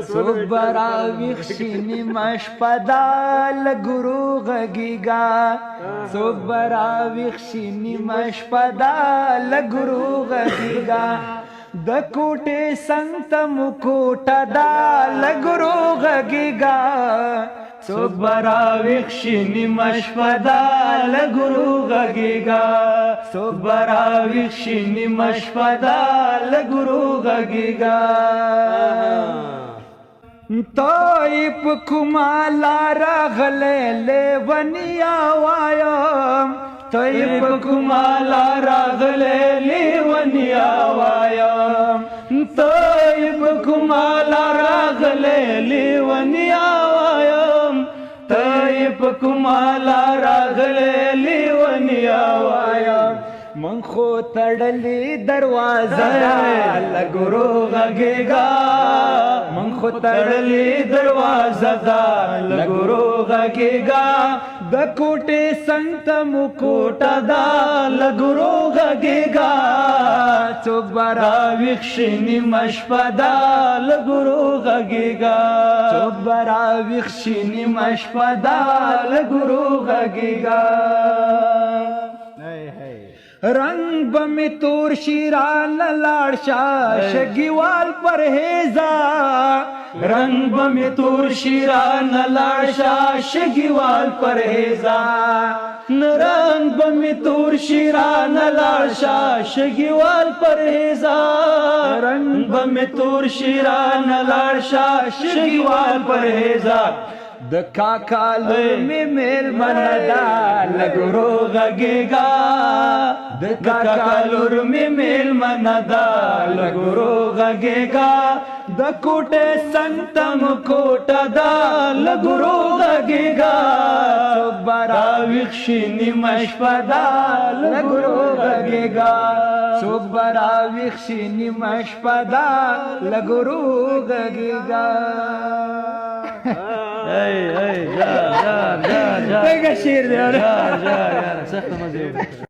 صبرا ویخشینی مشپدال گرو غگیگا صبرا ویخشینی مشپدال گرو غگیگا د کوټه سنتم کوټه دال گرو غگیگا صبرا ویخشینی مشپدال گرو غگیگا صبرا ویخشینی مشپدال گرو غگیگا طائب کمالا راغلے لیونیا وایم طائب کمالا راغلے لیونیا وایم طائب کمالا راغلے لیونیا وایم طائب کمالا راغلے لیونیا وایم من خو تړلی دروازه لګرو غږیږه من خو تړلی دروازه دا لګرو غږیږه د کوټې څنګ ته مو کوټه دا لګرو غږیږه څوک به راویښ نیمه شپه دا لګرو غږیږه څوک به راویښ شي نیمه شپه دا لګرو غږیږه رنگ بمی تور شیران لاړشا شگیوال پرهیزا رنگ بمی تور شیران لاړشا شگیوال پرهیزا رنگ بمی تور شیران لاړشا شگیوال پرهیزا رنگ بمی تور شیران لاړشا شگیوال پرهیزا د کاکالو می میل مندا لګرو غږیږه د کاکالو می میل مندا لګرو غږیږه د کوټه څنګ ته مو کوټه دا لګرو غږیږه څوک به راویښ شي نیمه شپه دا لګرو غږیږه څوک به راویښ شي نیمه شپه دا لګرو غږیږه ای ای جا جا جا څنګه شعر دی جا جا یاره سخت مزه